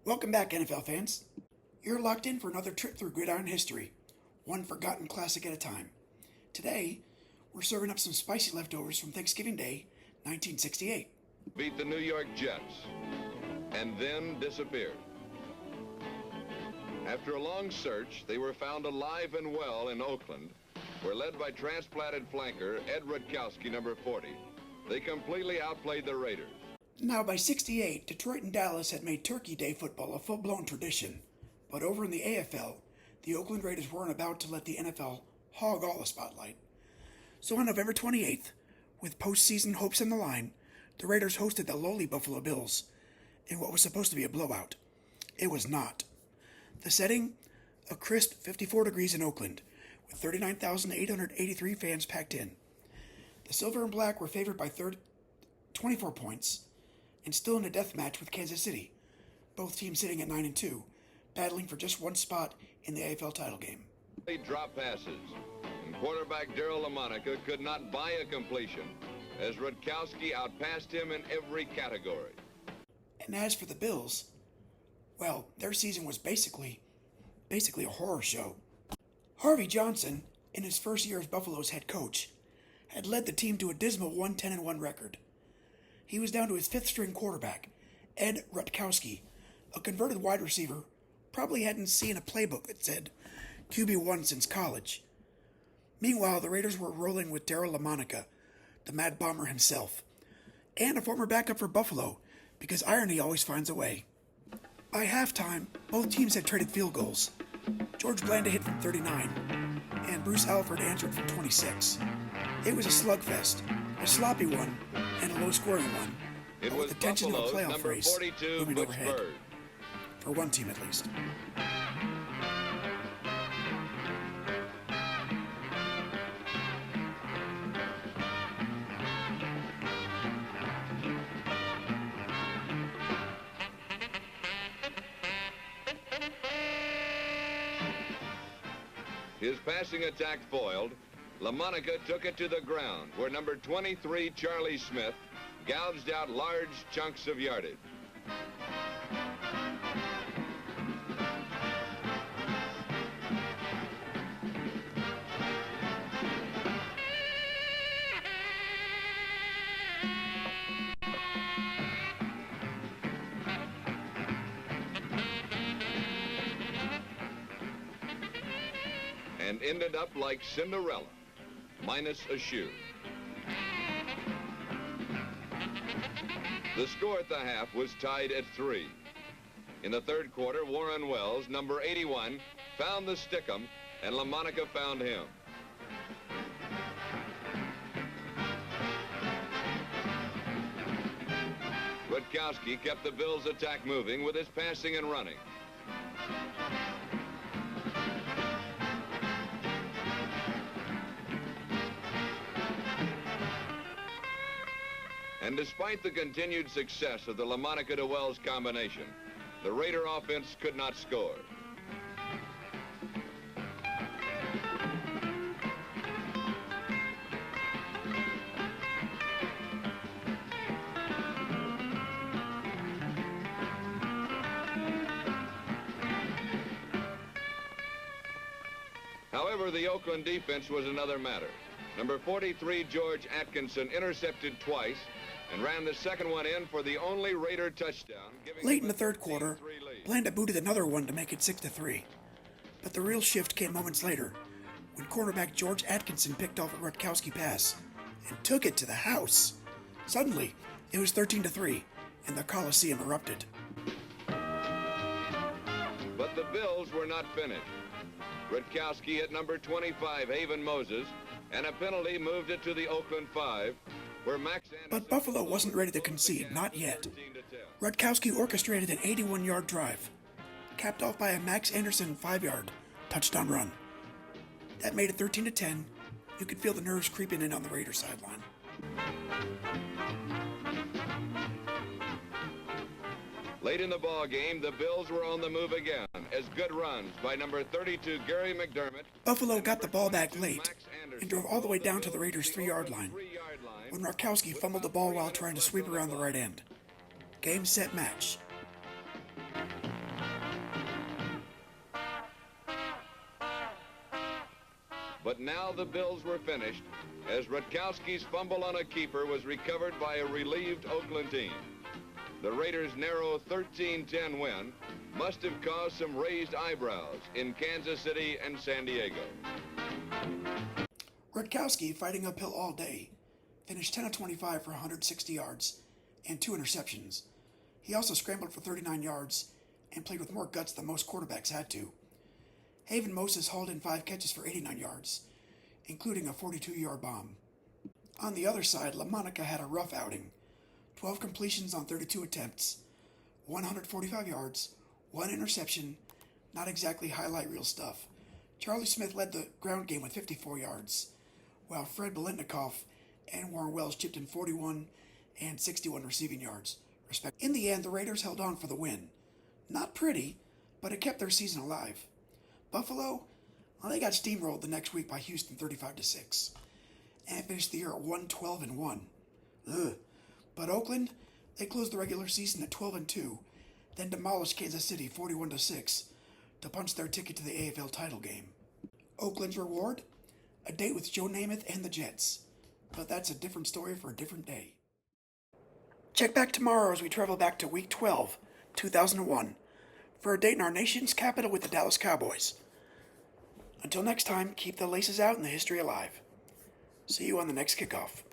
Welcome back, NFL fans. You're locked in for another trip through gridiron history, one forgotten classic at a time. Today, we're serving up some spicy leftovers from Thanksgiving Day, 1968. Beat the New York Jets, and then disappeared. After a long search, they were found alive and well in Oakland, where led by transplanted flanker Ed Rutkowski, number 40. They completely outplayed the Raiders. Now, by 68, Detroit and Dallas had made Turkey Day football a full-blown tradition. But over in the AFL, the Oakland Raiders weren't about to let the NFL hog all the spotlight. So on November 28th, with postseason hopes on the line, the Raiders hosted the lowly Buffalo Bills in what was supposed to be a blowout. It was not. The setting? A crisp 54 degrees in Oakland, with 39,883 fans packed in. The Silver and Black were favored by 24 points, and still in a death match with Kansas City, both teams sitting at 9-2, battling for just one spot in the AFL title game. They dropped passes, and quarterback Darryl LaMonica could not buy a completion, as Rutkowski outpassed him in every category. And as for the Bills, well, their season was basically a horror show. Harvey Johnson, in his first year as Buffalo's head coach, had led the team to a dismal 1-10-1 record. He was down to his fifth-string quarterback, Ed Rutkowski, a converted wide receiver, probably hadn't seen a playbook that said QB1 since college. Meanwhile, the Raiders were rolling with Darryl LaMonica, the Mad Bomber himself, and a former backup for Buffalo, because irony always finds a way. By halftime, both teams had traded field goals. George Blanda hit from 39, and Bruce Alford answered from 26. It was a slugfest, a sloppy one, and a low-scoring one, It but with was the tension of a Buffalo's playoff number race 42, looming Butch overhead, Bird. for one team at least. His passing attack foiled, LaMonica took it to the ground, where number 23, Charlie Smith, gouged out large chunks of yardage. And ended up like Cinderella, minus a shoe. The score at the half was tied at 3. In the third quarter, Warren Wells, number 81, found the stickum, and LaMonica found him. Rutkowski kept the Bills' attack moving with his passing and running. And despite the continued success of the LaMonica to Wells combination, the Raider offense could not score. However, the Oakland defense was another matter. Number 43, George Atkinson, intercepted twice and ran the second one in for the only Raider touchdown. Late in the third quarter, Blanda booted another one to make it 6-3. But the real shift came moments later, when cornerback George Atkinson picked off a Rutkowski pass and took it to the house. Suddenly, it was 13-3, and the Coliseum erupted. But the Bills were not finished. Rutkowski hit number 25, Haven Moses, and a penalty moved it to the Oakland 5, where Max Anderson... But Buffalo wasn't ready to concede, not yet. Rutkowski orchestrated an 81-yard drive, capped off by a Max Anderson 5-yard touchdown run. That made it 13-10. You could feel the nerves creeping in on the Raiders sideline. Late in the ball game, the Bills were on the move again, as good runs by number 32, Gary McDermott. Buffalo got the ball back late and drove all the way down to the Raiders' 3-yard line, when Rutkowski fumbled the ball while trying to sweep around the right end. Game, set, match. But now the Bills were finished, as Rutkowski's fumble on a keeper was recovered by a relieved Oakland team. The Raiders' narrow 13-10 win must have caused some raised eyebrows in Kansas City and San Diego. Rutkowski, fighting uphill all day, finished 10 of 25 for 160 yards and 2 interceptions. He also scrambled for 39 yards and played with more guts than most quarterbacks had to. Haven Moses hauled in 5 catches for 89 yards, including a 42-yard bomb. On the other side, LaMonica had a rough outing. 12 completions on 32 attempts, 145 yards, 1 interception, not exactly highlight reel stuff. Charlie Smith led the ground game with 54 yards, while Fred Biletnikoff and Warren Wells chipped in 41 and 61 receiving yards, respectively. In the end, the Raiders held on for the win. Not pretty, but it kept their season alive. Buffalo, well, they got steamrolled the next week by Houston 35-6, and finished the year at 1-12-1. Ugh. But Oakland, they closed the regular season at 12-2, then demolished Kansas City 41-6 to punch their ticket to the AFL title game. Oakland's reward? A date with Joe Namath and the Jets. But that's a different story for a different day. Check back tomorrow as we travel back to Week 12, 2001, for a date in our nation's capital with the Dallas Cowboys. Until next time, keep the laces out and the history alive. See you on the next kickoff.